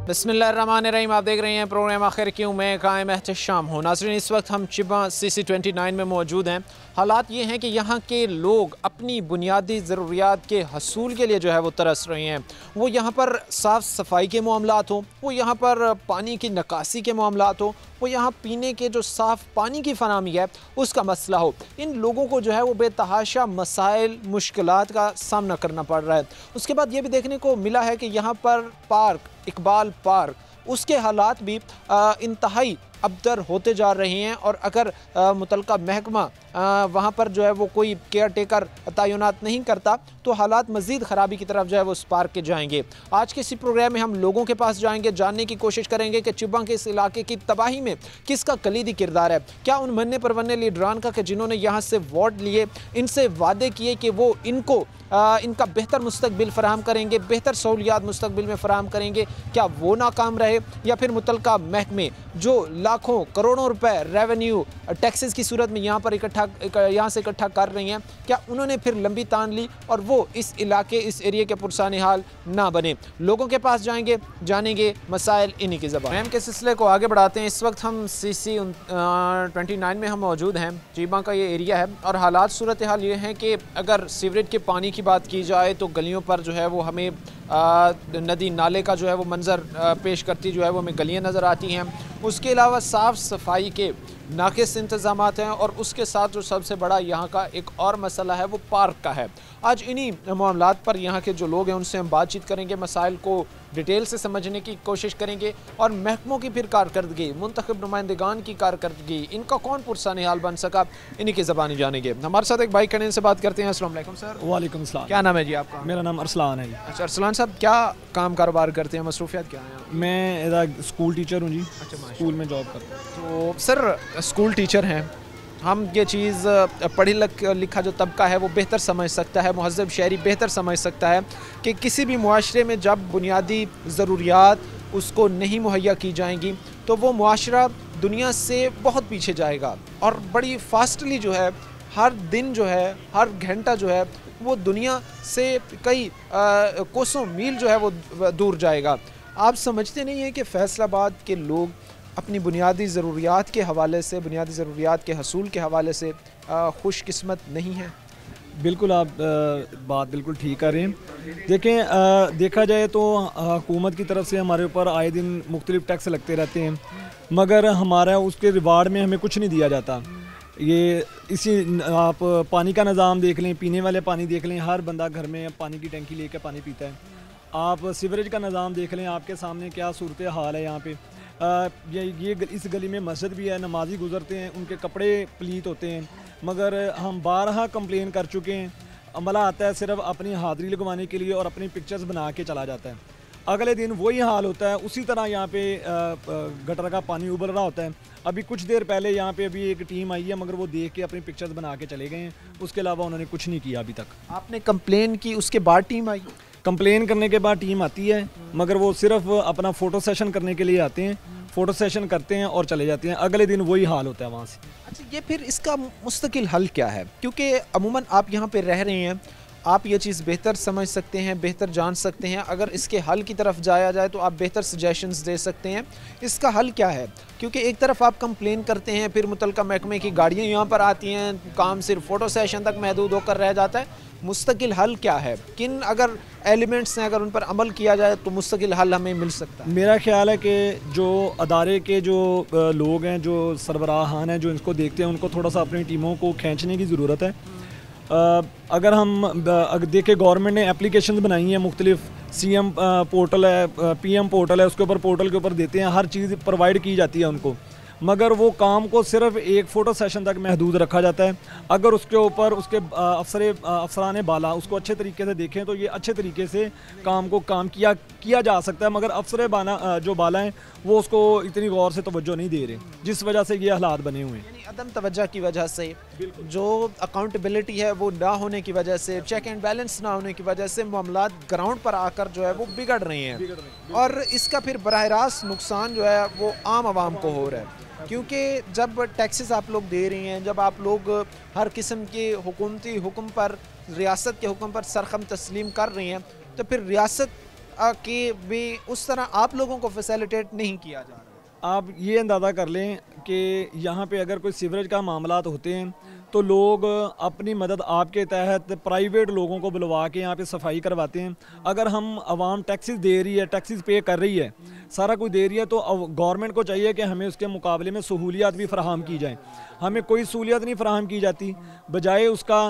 बिस्मिल्लाहिर्रहमानिर्रहीम। आप देख रहे हैं प्रोग्राम आखिर क्यों, मैं कायम एहतशाम हूँ। नाज़रीन, इस वक्त हम चिबा CC29 में मौजूद हैं। हालात ये हैं कि यहाँ के लोग अपनी बुनियादी ज़रूरियात के हसूल के लिए जो है वो तरस रहे हैं। वो यहाँ पर साफ़ सफाई के मामलात हो, वो यहाँ पर पानी की निकासी के मामलात हो, वो यहाँ पीने के जो साफ़ पानी की फराहमी है उसका मसला हो। इन लोगों को जो है वो बेतहाशा मसाइल मुश्किलात का सामना करना पड़ रहा है। उसके बाद ये भी देखने को मिला है कि यहाँ पर पार्क, इकबाल पार्क, उसके हालात भी इंतहाई अबतर होते जा रहे हैं। और अगर मुतलका महकमा वहाँ पर जो है वो कोई केयर टेकर तैनात नहीं करता तो हालात मज़ीद ख़राबी की तरफ जो है वो उस पार्क के जाएंगे। आज के इसी प्रोग्राम में हम लोगों के पास जाएंगे, जानने की कोशिश करेंगे कि चिबा के इस इलाके की तबाही में किसका कलीदी किरदार है। क्या उन मन्ने परवन्ने लीडरान का कि जिन्होंने यहाँ से वोट लिए, इनसे वादे किए कि वो इनका बेहतर मुस्तकबिल फ़राहम करेंगे, बेहतर सहूलियात मुस्तकबिल में फ़राहम करेंगे, क्या वो नाकाम रहे? या फिर मुतलका महकमे जो लाखों करोड़ों रुपए रेवेन्यू टैक्सेस की सूरत में यहाँ से इकट्ठा कर रही हैं, क्या उन्होंने फिर लंबी तान ली और वो इस इलाके, इस एरिया के पुरसाने हाल ना बने? लोगों के पास जाएंगे, जानेंगे मसाइल इन्हीं की ज़बान। मैम के सिलसिले को आगे बढ़ाते हैं। इस वक्त हम CC29 में हम मौजूद हैं। चिबा का ये एरिया है और हालात सूरत हाल ये हैं कि अगर सीवरेज के पानी की बात की जाए तो गलियों पर जो है वो हमें नदी नाले का जो है वो मंज़र पेश करती जो है वो हमें गलियाँ नज़र आती हैं। उसके अलावा साफ़ सफाई के नाक़िस इंतज़ामात हैं और उसके साथ जो सबसे बड़ा यहाँ का एक और मसला है वो पार्क का है। आज इन्हीं मामलात पर यहाँ के जो लोग हैं उनसे हम बातचीत करेंगे, मसाइल को डिटेल से समझने की कोशिश करेंगे और महकमों की फिर कारकर्दगी, मुंतखब नुमाइंदगान की कारकर्दगी, इनका कौन पुरसाने हाल बन सका, इन्हीं की ज़बानी जानेंगे। हमारे साथ एक भाई खड़े से बात करते हैं। अस्सलाम वालेकुम सर। वालेकुम सलाम। क्या नाम है जी आपका? मेरा नाम अरसलान है जी। अच्छा अरसलान साहब, क्या काम कारोबार करते हैं, मसरूफियात क्या हैं? मैं एज स्कूल टीचर हूँ जी। अच्छा, स्कूल में जॉब करता हूँ। तो सर स्कूल टीचर हैं, हम ये चीज़ पढ़ी लिखा जो तबका है वो बेहतर समझ सकता है, मुहज़्ज़ब शहरी बेहतर समझ सकता है कि किसी भी मुआशरे में जब बुनियादी ज़रूरियात उसको नहीं मुहैया की जाएंगी तो वो मुआशरा दुनिया से बहुत पीछे जाएगा और बड़ी फास्टली जो है हर दिन जो है, हर घंटा जो है वो दुनिया से कई कोसों मील जो है वो दूर जाएगा। आप समझते नहीं हैं कि फैसलाबाद के लोग अपनी बुनियादी ज़रूरियात के हवाले से, बुनियादी ज़रूरियात के हसूल के हवाले से खुशकिस्मत नहीं है? बिल्कुल, आप बात बिल्कुल ठीक कर रहे हैं। देखें, देखा जाए तो हुकूमत की तरफ से हमारे ऊपर आए दिन मुख्तलिफ टैक्स लगते रहते हैं, मगर हमारा उसके रिवार्ड में हमें कुछ नहीं दिया जाता। ये इसी आप पानी का निज़ाम देख लें, पीने वाले पानी देख लें, हर बंदा घर में पानी की टंकी लेकर पानी पीता है। आप सीवरेज का निज़ाम देख लें, आपके सामने क्या सूरत हाल है यहाँ पे। इस गली में मस्जिद भी है, नमाजी गुजरते हैं, उनके कपड़े पलीत होते हैं, मगर हम बारहा कंप्लेन कर चुके हैं। अमला आता है सिर्फ अपनी हाज़िरी लगवाने के लिए और अपनी पिक्चर्स बना के चला जाता है। अगले दिन वही हाल होता है, उसी तरह यहाँ पे गटर का पानी उबल रहा होता है। अभी कुछ देर पहले यहाँ पे अभी एक टीम आई है, मगर वो देख के अपनी पिक्चर्स बना के चले गए हैं, उसके अलावा उन्होंने कुछ नहीं किया अभी तक। आपने कंप्लेन की, उसके बाद टीम आई? कंप्लेन करने के बाद टीम आती है, मगर वो सिर्फ अपना फ़ोटो सेशन करने के लिए आते हैं, फ़ोटो सेशन करते हैं और चले जाते हैं। अगले दिन वही हाल होता है वहाँ से। अच्छा, ये फिर इसका मुस्तकिल हल क्या है? क्योंकि अमूमन आप यहाँ पे रह रहे हैं, आप ये चीज़ बेहतर समझ सकते हैं, बेहतर जान सकते हैं। अगर इसके हल की तरफ जाया जाए तो आप बेहतर सजेशंस दे सकते हैं। इसका हल क्या है? क्योंकि एक तरफ आप कंप्लेन करते हैं, फिर मुतलका महकमे की गाड़ियाँ यहाँ पर आती हैं, काम सिर्फ फ़ोटो सेशन तक महदूद होकर रह जाता है। मुस्तकिल हल क्या है? किन अगर एलिमेंट्स हैं, अगर उन पर अमल किया जाए तो मुस्तकिल हल हमें मिल सकता है? मेरा ख्याल है कि जो अदारे के जो लोग हैं, जो सरबराहान हैं, जो इसको देखते हैं, उनको थोड़ा सा अपनी टीमों को खींचने की ज़रूरत है। अगर देखें, गवर्नमेंट ने एप्लीकेशन बनाई हैं मुख्तलिफ, CM पोर्टल है, PM पोर्टल है, उसके ऊपर पोर्टल के ऊपर देते हैं, हर चीज़ प्रोवाइड की जाती है उनको, मगर वो काम को सिर्फ एक फ़ोटो सेशन तक महदूद रखा जाता है। अगर उसके ऊपर उसके अफसरान बाला उसको अच्छे तरीके से देखें तो ये अच्छे तरीके से काम किया जा सकता है, मगर अफसर जो बाला हैं वो उसको इतनी गौर से तवज्जो नहीं दे रहे, जिस वजह से ये हालात बने हुए हैं। यानी अदम तवज्जो की वजह से, जो अकाउंटेबिलिटी है वो ना होने की वजह से, चेक एंड बैलेंस ना होने की वजह से मामलात ग्राउंड पर आकर जो है वो बिगड़ रहे हैं और इसका फिर बराह रास्त नुकसान जो है वो आम आवाम को हो रहा है। क्योंकि जब टैक्सेस आप लोग दे रही हैं, जब आप लोग हर किस्म के हुकूमती हुक्म पर, रियासत के हुक्म पर सरखम तस्लीम कर रही हैं, तो फिर रियासत कि भी उस तरह आप लोगों को फैसिलिटेट नहीं किया जा रहा? आप ये अंदाज़ा कर लें कि यहाँ पे अगर कोई सीवरेज का मामलात होते हैं तो लोग अपनी मदद आपके तहत प्राइवेट लोगों को बुलवा के यहाँ पे सफाई करवाते हैं। अगर हम आवाम टैक्सेस दे रही है, टैक्सेस पे कर रही है, सारा कुछ दे रही है, तो गवर्नमेंट को चाहिए कि हमें उसके मुकाबले में सहूलियात भी फराहम की जाए। हमें कोई सहूलियत नहीं फराहम की जाती, बजाय उसका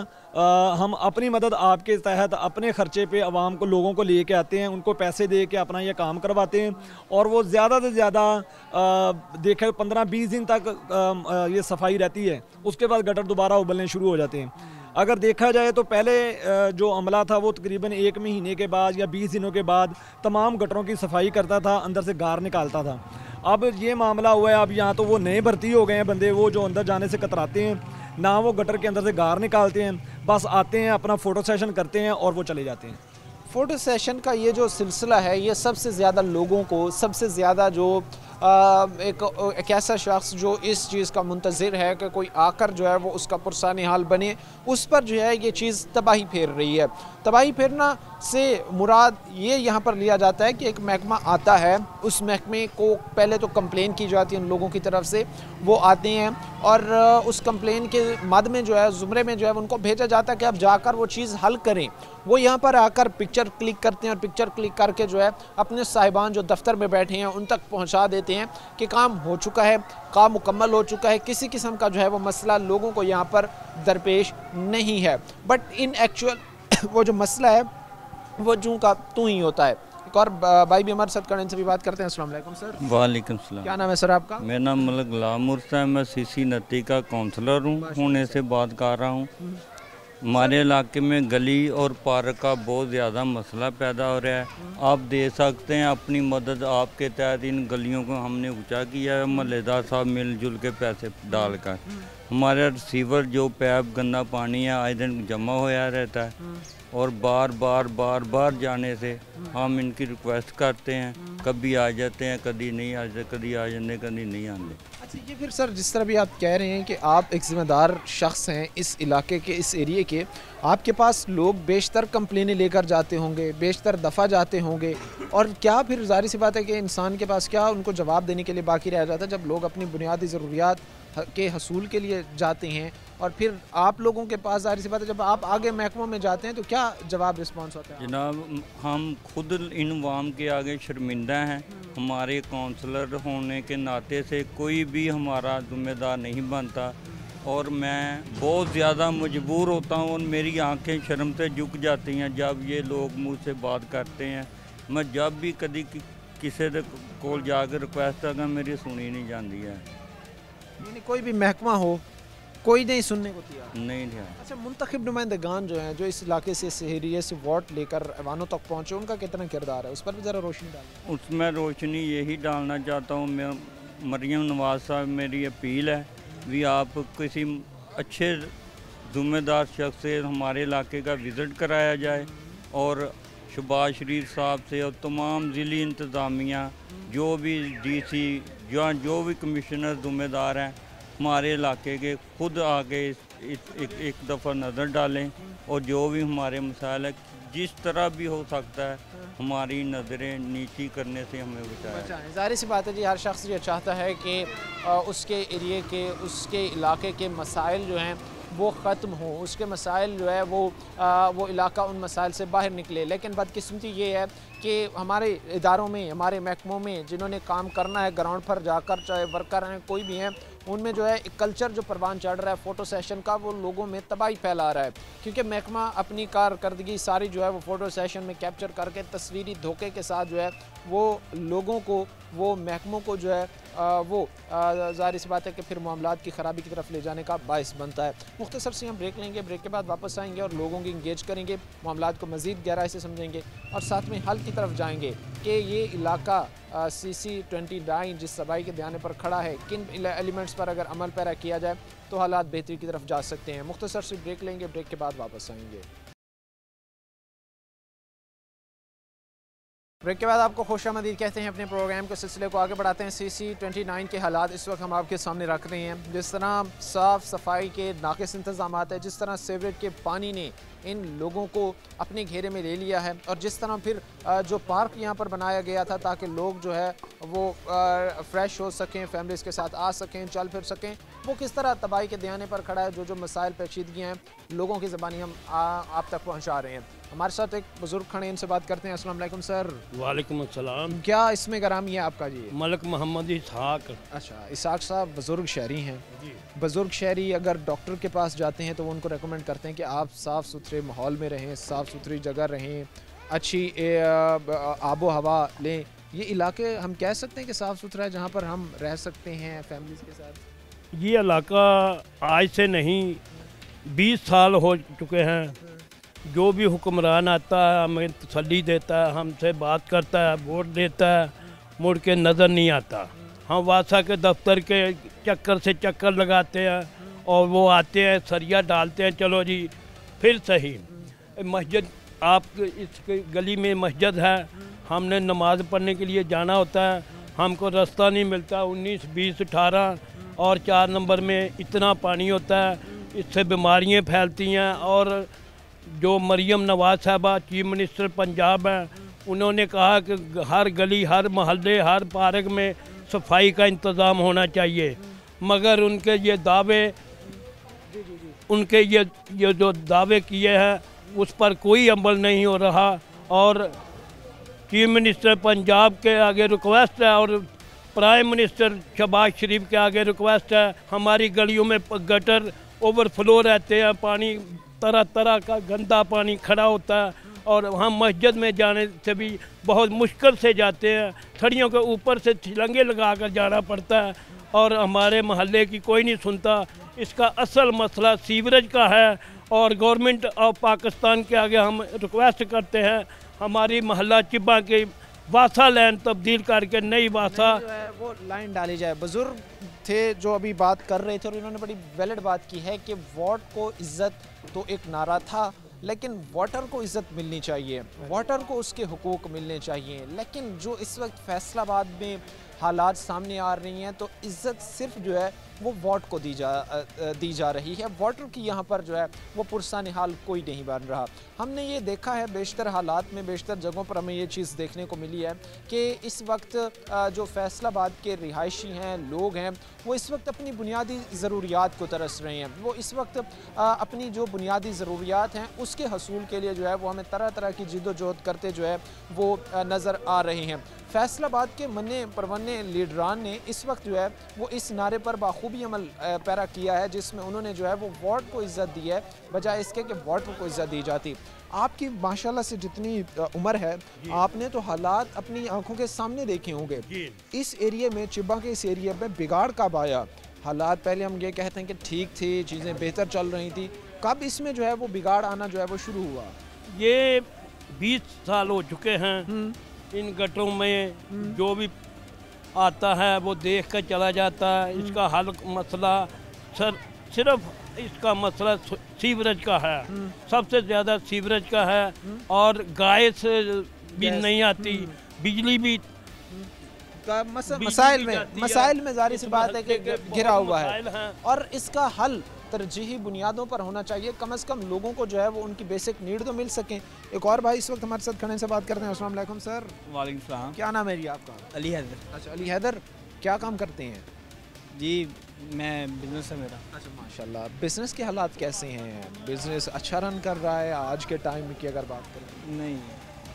हम अपनी मदद आपके तहत अपने ख़र्चे पे आवाम को, लोगों को ले के आते हैं, उनको पैसे दे के अपना ये काम करवाते हैं और वो ज़्यादा से ज़्यादा देखे 15-20 दिन तक ये सफाई रहती है। उसके बाद गटर दोबारा उबलने शुरू हो जाते हैं। अगर देखा जाए तो पहले जो अमला था वो तकरीबन 1 महीने के बाद या 20 दिनों के बाद तमाम गटरों की सफाई करता था, अंदर से गार निकालता था। अब ये मामला हुआ है, अब यहाँ तो वो नए भर्ती हो गए हैं बंदे, वो जो अंदर जाने से कतराते हैं, ना वो गटर के अंदर से गार निकालते हैं, बस आते हैं, अपना फ़ोटो सेशन करते हैं और वो चले जाते हैं। फ़ोटो सेशन का ये जो सिलसिला है, ये सबसे ज़्यादा लोगों को, सबसे ज़्यादा जो एक ऐसा शख्स जो इस चीज़ का मुंतज़िर है कि कोई आकर जो है वो उसका पुरसान हाल बने, उस पर जो है ये चीज़ तबाही फेर रही है। तबाही फेरना से मुराद ये यहाँ पर लिया जाता है कि एक महकमा आता है, उस महकमे को पहले तो कंप्लेन की जाती है उन लोगों की तरफ से, वो आते हैं और उस कंप्लेन के मद में जो है, ज़ुमरे में जो है उनको भेजा जाता है कि आप जाकर वो चीज़ हल करें। वो यहाँ पर आकर पिक्चर क्लिक करते हैं और पिक्चर क्लिक करके जो है अपने साहिबान जो दफ्तर में बैठे हैं उन तक पहुँचा देते हैं कि काम हो चुका है, काम मुकम्मल हो चुका है, किसी किस्म का जो है वो मसला लोगों को यहाँ पर दरपेश नहीं है। बट इन एक्चुअल वो जो मसला है वो जूं का तू ही होता है। एक और भाई भी हमारे साथ खड़े, इनसे भी बात करते हैं। अस्सलाम वालेकुम सर। वालेकुम सलाम। क्या नाम है सर आपका? मेरा नाम मलक गुलाम उर्स है, मैं सीसी नती का काउंसलर हूँ, पुणे से बात कर रहा हूँ। हमारे इलाके में गली और पार्क का बहुत ज़्यादा मसला पैदा हो रहा है। आप दे सकते हैं अपनी मदद, आपके तहत इन गलियों को हमने ऊंचा किया है, महल्लेदार साहब मिलजुल के पैसे डालकर। हमारा रिसीवर जो पैप गंदा पानी है आए दिन जमा होया रहता है और बार बार जाने से हम इनकी रिक्वेस्ट करते हैं, कभी आ जाते हैं, कभी नहीं आ जाते, कभी आ जाते, कभी नहीं आते। अच्छा, ये फिर सर जिस तरह भी आप कह रहे हैं कि आप एक ज़िम्मेदार शख्स हैं इस इलाके के, इस एरिए के, आपके पास लोग बेशतर कंप्लेनें लेकर जाते होंगे, बेशतर दफ़ा जाते होंगे, और क्या फिर ज़ाहिर सी बात है कि इंसान के पास क्या उनको जवाब देने के लिए बाकी रह जाता है जब लोग अपनी बुनियादी ज़रूरियात के हसूल के लिए जाते हैं, और फिर आप लोगों के पास ज़ाहिर सी बात है जब आप आगे महकमों में जाते हैं तो क्या जवाब रिस्पॉन्स होता है? जनाब, हम खुद इन वाम के आगे शर्मिंदा हैं। हमारे काउंसलर होने के नाते से कोई भी हमारा जिम्मेदार नहीं बनता और मैं बहुत ज़्यादा मजबूर होता हूँ और मेरी आंखें शर्म से झुक जाती हैं जब ये लोग मुझसे बात करते हैं। मैं जब भी कभी किसी को जाकर रिक्वेस्ट अगर मेरी सुनी नहीं जाती है। यानी कोई भी महकमा हो, कोई नहीं सुनने को तैयार नहीं है। अच्छा, मुंतखब नुमाइंदगान जो हैं, जो इस इलाके से, इस एरिए से वोट लेकर ऐवानों तक पहुँचे, उनका कितना किरदार है, उस पर भी ज़रा रोशनी डालें। उसमें रोशनी यही डालना चाहता हूँ मैं, मरियम नवाज साहब, मेरी अपील है भी आप किसी अच्छे ज़िम्मेदार शख्स से हमारे इलाके का विज़िट कराया जाए और शहबाज शरीफ साहब से और तमाम ज़िली इंतज़ामिया, जो भी DC जो भी कमिश्नर ज़िम्मेदार हैं हमारे इलाके के, खुद आके एक दफ़ा नज़र डालें और जो भी हमारे मसाइल है जिस तरह भी हो सकता है हमारी नज़रें नीची करने से हमें बचाएं। ज़ाहिर सी बात है जी, हर शख्स ये चाहता है कि उसके एरिए के, उसके इलाके के मसाइल जो हैं वो ख़त्म हो, उसके मसाइल जो है वो इलाका उन मसाइल से बाहर निकले। लेकिन बदकिस्मती ये है कि हमारे इदारों में, हमारे महकमों में जिन्होंने काम करना है ग्राउंड पर जाकर, चाहे वर्कर हैं कोई भी हैं, उनमें जो है एक कल्चर जो परवान चढ़ रहा है फ़ोटो सेशन का, वो लोगों में तबाही फैला रहा है। क्योंकि महकमा अपनी कारकर्दगी सारी जो है वो फ़ोटो सेशन में कैप्चर करके तस्वीरी धोखे के साथ जो है वो लोगों को, वो महकमों को जो है वो ज़ाहिर सी बात है कि फिर मामलात की ख़राबी की तरफ ले जाने का बाइस बनता है। मुख्तसर से हम ब्रेक लेंगे, ब्रेक के बाद वापस आएंगे और लोगों की इंगेज करेंगे, मामलात को मज़ीद गहराई से समझेंगे और साथ में हल की तरफ जाएंगे कि ये इलाका CC29 जिस सबाई के बयान पर खड़ा है, किन एलिमेंट्स पर अगर अमल पैरा किया जाए तो हालात बेहतरी की तरफ जा सकते हैं। मुख्तसर से ब्रेक लेंगे, ब्रेक के बाद वापस आएंगे। ब्रेक के बाद आपको खुशामदीद कहते हैं। अपने प्रोग्राम के सिलसिले को आगे बढ़ाते हैं। CC29 के हालात इस वक्त हम आपके सामने रख रहे हैं। जिस तरह साफ़ सफाई के नाक़िस इंतज़ाम है, जिस तरह सीवरेज के पानी ने इन लोगों को अपने घेरे में ले लिया है, और जिस तरह फिर जो पार्क यहाँ पर बनाया गया था ताकि लोग जो है वो फ्रेश हो सकें, फैमिलीज़ के साथ आ सकें, चल फिर सकें, वो किस तरह तबाही के दयाने पर खड़ा है। जो मसाइल पेचीदगियाँ हैं लोगों की ज़बानी हम आप तक पहुँचा रहे हैं। हमारे साथ एक बुजुर्ग खड़े, इनसे बात करते हैं। अस्सलाम वालेकुम सर। वालेकुम अस्सलाम। क्या इसमें गरामी है आपका जी? मलक मोहम्मद इसहाक। अच्छा, इसहाक साहब बुजुर्ग शहरी हैं। बुजुर्ग शहरी अगर डॉक्टर के पास जाते हैं तो वो उनको रेकमेंड करते हैं कि आप साफ़ सुथरे माहौल में रहें, साफ़ सुथरी जगह रहें, अच्छी आबो हवा लें। ये इलाके हम कह सकते हैं कि साफ़ सुथरा है जहाँ पर हम रह सकते हैं फैमिलीज़ के साथ? ये इलाका आज से नहीं 20 साल हो चुके हैं। जो भी हुक्मरान आता है हमें तसल्ली देता है, हमसे बात करता है, वोट देता है, मुड़ के नज़र नहीं आता। हम वासा के दफ्तर के चक्कर से चक्कर लगाते हैं और वो आते हैं, सरिया डालते हैं, चलो जी फिर सही। मस्जिद आप इस गली में मस्जिद है, हमने नमाज़ पढ़ने के लिए जाना होता है, हमको रास्ता नहीं मिलता। 19, 20, 18 और 4 नंबर में इतना पानी होता है, इससे बीमारियाँ फैलती हैं। और जो मरियम नवाज़ साहबा चीफ मिनिस्टर पंजाब हैं, उन्होंने कहा कि हर गली, हर मोहल्ले, हर पार्क में सफाई का इंतज़ाम होना चाहिए, मगर उनके ये दावे, उनके ये जो दावे किए हैं उस पर कोई अमल नहीं हो रहा। और चीफ मिनिस्टर पंजाब के आगे रिक्वेस्ट है और प्राइम मिनिस्टर शहबाज शरीफ के आगे रिक्वेस्ट है, हमारी गलियों में गटर ओवरफ्लो रहते हैं, पानी तरह तरह का गंदा पानी खड़ा होता है और हम मस्जिद में जाने से भी बहुत मुश्किल से जाते हैं, छड़ियों के ऊपर से छिलंगे लगा कर जाना पड़ता है और हमारे मोहल्ले की कोई नहीं सुनता। इसका असल मसला सीवरेज का है और गवर्नमेंट ऑफ पाकिस्तान के आगे हम रिक्वेस्ट करते हैं, हमारी मोहल्ला चिब्बा के वासा लाइन तब्दील करके नई वासा वो लाइन डाली जाए। बुजुर्ग थे जो अभी बात कर रहे थे और इन्होंने बड़ी वैलिड बात की है कि वोट को इज्जत तो एक नारा था, लेकिन वाटर को इज्जत मिलनी चाहिए, वाटर को उसके हुकूक मिलने चाहिए। लेकिन जो इस वक्त फैसलाबाद में हालात सामने आ रही हैं तो इज्जत सिर्फ जो है वो वोट को दी जा रही है। वाटर की यहाँ पर जो है वो पुरसान हाल कोई नहीं बन रहा। हमने ये देखा है बेशतर हालात में, बेशतर जगहों पर हमें ये चीज़ देखने को मिली है कि इस वक्त जो फैसलाबाद के रिहायशी हैं, लोग हैं, वो इस वक्त अपनी बुनियादी ज़रूरियात को तरस रहे हैं। वो इस वक्त अपनी जो बुनियादी ज़रूरियात हैं उसके हसूल के लिए जो है वो हमें तरह तरह की जिद्दोजहद करते जो है वो नज़र आ रहे हैं। फैसलाबाद के मन्ने परवन्ने लीडरान ने इस वक्त जो है वो इस नारे पर बाखूबी अमल पैरा किया है, जिसमें उन्होंने जो है वो वोट को इज्जत दी है बजाय इसके कि वाटर को इज्जत दी जाती। आपकी माशाल्लाह से जितनी उम्र है, आपने तो हालात अपनी आंखों के सामने देखे होंगे। इस एरिया में, चिब्बा के इस एरिया में बिगाड़ कब आया? हालात पहले हम ये कहते हैं कि ठीक थी, चीज़ें बेहतर चल रही थी, कब इसमें जो है वो बिगाड़ आना जो है वो शुरू हुआ? ये 20 साल हो चुके हैं। इन गटरों में जो भी आता है वो देख कर चला जाता है। इसका हल मसला सिर्फ इसका मसला सीवरेज का है, सबसे ज़्यादा सीवरेज का है। और गाय से भी नहीं आती, बिजली भी मसाइल में जारी सी बात है कि घिरा हुआ है और इसका हल तरजीही बुनियादों पर होना चाहिए। कम से कम लोगों को जो है वो उनकी बेसिक नीड तो मिल सकें। एक और भाई इस वक्त हमारे साथ खड़े से बात करते हैं। अस्सलाम वालेकुम सर। वालेकुम सलाम। क्या नाम है जी आपका? अली हैदर। अच्छा, अली हैदर, क्या काम करते हैं जी? मैं बिजनेस है मेरा। अच्छा, माशाल्लाह। बिजनेस के हालात कैसे हैं? बिजनेस अच्छा रन कर रहा है आज के टाइम की अगर बात करें? नहीं,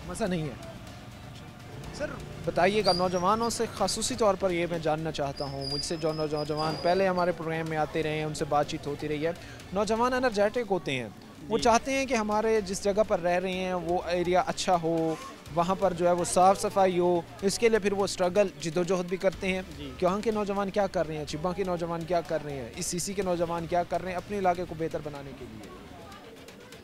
मसा नहीं है। सर बताइएगा, नौजवानों से ख़ासूसी तौर पर ये मैं जानना चाहता हूँ, मुझसे जो नौजवान पहले हमारे प्रोग्राम में आते रहे हैं उनसे बातचीत होती रही है, नौजवान एनर्जेटिक होते हैं, वो चाहते हैं कि हमारे जिस जगह पर रह रहे हैं वो एरिया अच्छा हो, वहाँ पर जो है वो साफ़ सफाई हो, इसके लिए फिर वो स्ट्रगल जिद्दोजहद भी करते हैं। यहाँ के नौजवान क्या कर रहे हैं, चिब्बा के नौजवान क्या कर रहे हैं, इस CC के नौजवान क्या कर रहे हैं अपने इलाके को बेहतर बनाने के लिए?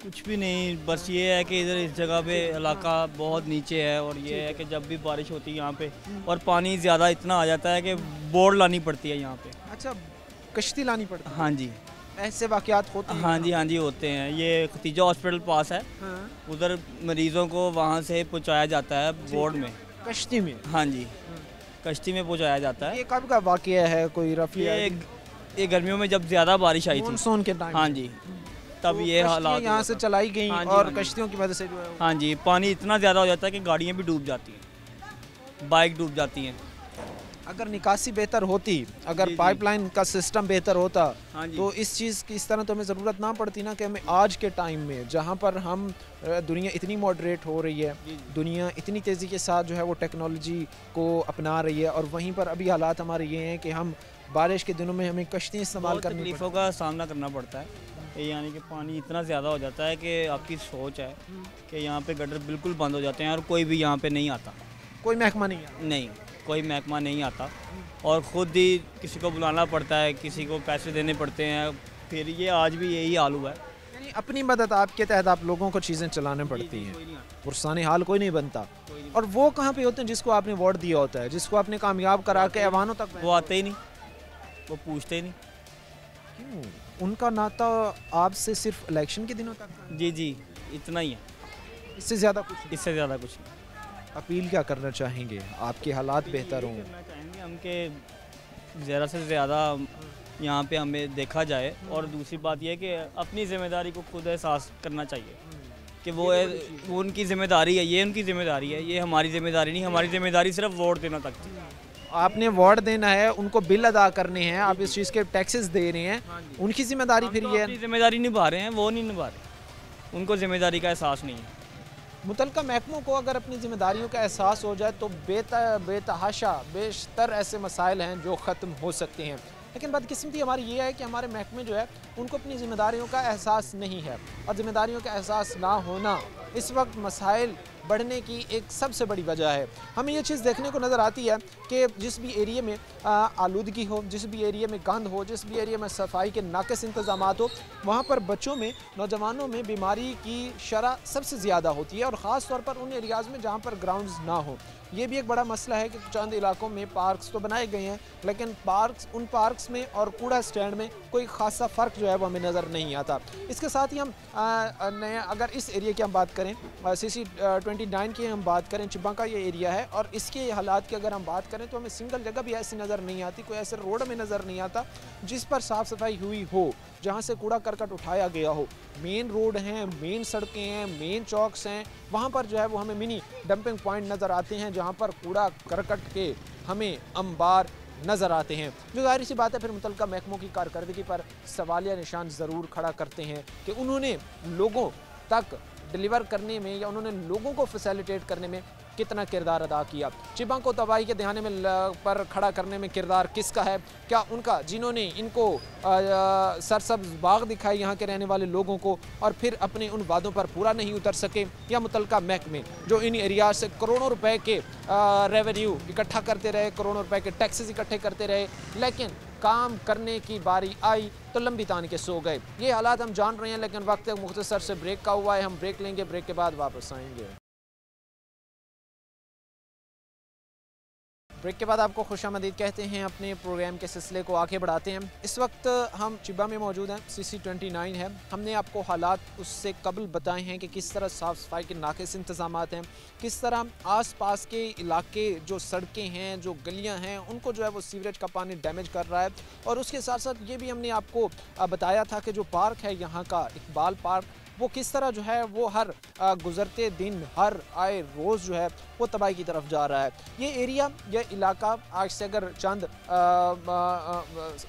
कुछ भी नहीं, बस ये है कि इधर इस जगह पे इलाका बहुत नीचे है और ये है कि जब भी बारिश होती है यहाँ पे और पानी ज़्यादा इतना आ जाता है कि बोर्ड लानी पड़ती है यहाँ पे। अच्छा, कश्ती लानी पड़ती है? हाँ जी। ऐसे वाक़यात होते हैं? हाँ जी होते हैं। ये खतीजा हॉस्पिटल पास है, हाँ। उधर मरीज़ों को वहाँ से पहुँचाया जाता है बोर्ड में। कश्ती में? हाँ जी, कश्ती में पहुँचाया जाता है। ये कब का वाक़या है, कोई रफ़ी? ये गर्मियों में जब ज़्यादा बारिश आई थी, मानसून के टाइम? हाँ जी, तब ये हालात यहाँ से चलाई गई हाँ जी, और हाँ जी। कश्तियों की वजह से जो है हाँ जी, पानी इतना ज़्यादा हो जाता है कि गाड़ियाँ भी डूब जाती हैं, बाइक डूब जाती हैं। अगर निकासी बेहतर होती, अगर जी। पाइपलाइन का सिस्टम बेहतर होता, हाँ जी। तो इस चीज़ की इस तरह तो हमें ज़रूरत ना पड़ती ना कि हमें आज के टाइम में जहाँ पर हम दुनिया इतनी मॉडरेट हो रही है, दुनिया इतनी तेज़ी के साथ जो है वो टेक्नोलॉजी को अपना रही है, और वहीं पर अभी हालात हमारे ये हैं कि हम बारिश के दिनों में हमें कश्ती इस्तेमाल बहुत करनी तकलीफ़ों का सामना करना पड़ता है। ये यानी कि पानी इतना ज़्यादा हो जाता है कि आपकी सोच है कि यहाँ पे गटर बिल्कुल बंद हो जाते हैं और कोई भी यहाँ पे नहीं आता। कोई महकमा नहीं है। नहीं, कोई महकमा नहीं आता और ख़ुद ही किसी को बुलाना पड़ता है, किसी को पैसे देने पड़ते हैं। फिर ये आज भी यही हाल हुआ है। यानी अपनी मदद आपके तहत आप लोगों को चीज़ें चलाने पड़ती हैं, कोई नहीं आता, पुरसाने हाल कोई नहीं बनता। कोई नहीं। और वो कहाँ पे होते हैं जिसको आपने वोट दिया होता है, जिसको आपने कामयाब करा के ऐवानों तक? वो आते ही नहीं, वो पूछते ही नहीं। क्यों? उनका नाता आपसे सिर्फ इलेक्शन के दिनों तक था? जी, इतना ही है, इससे ज़्यादा कुछ नहीं? इससे ज़्यादा कुछ नहीं। अपील क्या करना चाहेंगे? आपके हालात बेहतर हों? करना चाहेंगे हम कि ज़्यादा से ज़्यादा यहाँ पे हमें देखा जाए, और दूसरी बात यह है कि अपनी ज़िम्मेदारी को खुद एहसास करना चाहिए कि वो उनकी ज़िम्मेदारी है, ये उनकी ज़िम्मेदारी है, ये हमारी ज़िम्मेदारी नहीं। हमारी ज़िम्मेदारी सिर्फ वोट देना तक थी। आपने वोट देना है, उनको बिल अदा करने हैं, आप इस चीज़ के टैक्सेस दे रहे हैं, उनकी जिम्मेदारी फिर ये अपनी ज़िम्मेदारी निभा रहे हैं, वो नहीं निभा रहे, उनको ज़िम्मेदारी का एहसास नहीं है। मुतलका महकमों को अगर अपनी जिम्मेदारियों का एहसास हो जाए तो बेतहाशा बेशतर ऐसे मसाइल हैं जो ख़त्म हो सकते हैं। लेकिन बदकिस्मती हमारी ये है कि हमारे महकमे जो है उनको अपनी जिम्मेदारियों का एहसास नहीं है, और जिम्मेदारियों का एहसास ना होना इस वक्त मसाइल बढ़ने की एक सबसे बड़ी वजह है। हमें ये चीज़ देखने को नज़र आती है कि जिस भी एरिया में आलूदगी हो, जिस भी एरिया में गंद हो, जिस भी एरिया में सफाई के नाक़िस इंतज़ामात हो, वहाँ पर बच्चों में, नौजवानों में बीमारी की शरह सबसे ज़्यादा होती है, और ख़ास तौर पर उन एरियाज़ में जहाँ पर ग्राउंड्स ना हो। ये भी एक बड़ा मसला है कि चंद इलाकों में पार्क्स तो बनाए गए हैं, लेकिन उन पार्क्स में और कूड़ा स्टैंड में कोई ख़ासा फ़र्क जो है वो हमें नज़र नहीं आता। इसके साथ ही हम अगर इस एरिया की हम बात करें, CC29 की हम बात करें, चिब्बा का ये एरिया है, और इसके हालात की अगर हम बात करें तो हमें सिंगल जगह भी ऐसी नज़र नहीं आती, कोई ऐसे रोड में नज़र नहीं आता जिस पर साफ़ सफाई हुई हो, जहाँ से कूड़ा करकट उठाया गया हो। मेन रोड हैं, मेन सड़कें हैं, मेन चौक्स हैं, वहाँ पर जो है वो हमें मिनी डंपिंग पॉइंट नज़र आते हैं जहाँ पर कूड़ा करकट के हमें अंबार नज़र आते हैं, जो जाहिर सी बात है फिर मुतल्लिका महकमों की कारकर्दगी पर सवालिया निशान ज़रूर खड़ा करते हैं कि उन्होंने लोगों तक डिलीवर करने में या उन्होंने लोगों को फैसिलिटेट करने में कितना किरदार अदा किया। चिबां को तबाही के दहाने में पर खड़ा करने में किरदार किसका है? क्या उनका, जिन्होंने इनको सरसब्ज बाग दिखाए यहाँ के रहने वाले लोगों को और फिर अपने उन वादों पर पूरा नहीं उतर सके, या मुतल्लिका महकमे जो इन एरिया से करोड़ों रुपए के रेवेन्यू इकट्ठा करते रहे, करोड़ों रुपए के टैक्सेस इकट्ठे करते रहे, लेकिन काम करने की बारी आई तो लंबी तान के सो गए। ये हालात हम जान रहे हैं, लेकिन वक्त एक मुख्तसर से ब्रेक का हुआ है। हम ब्रेक लेंगे, ब्रेक के बाद वापस आएंगे। ब्रेक के बाद आपको खुशामदीद कहते हैं, अपने प्रोग्राम के सिलसिले को आगे बढ़ाते हैं। इस वक्त हम चिब्बा में मौजूद हैं, CC29 है। हमने आपको हालात उससे कबल बताए हैं कि किस तरह साफ़ सफाई के नाक़िस इंतज़ामात हैं, किस तरह आस पास के इलाके जो सड़कें हैं, जो गलियां हैं, उनको जो है वो सीवरेज का पानी डैमेज कर रहा है। और उसके साथ साथ ये भी हमने आपको बताया था कि जो पार्क है यहाँ का, इकबाल पार्क, वो किस तरह जो है वो हर गुज़रते दिन, हर आए रोज़ जो है वो तबाही की तरफ जा रहा है। ये एरिया, यह इलाका आज से अगर चंद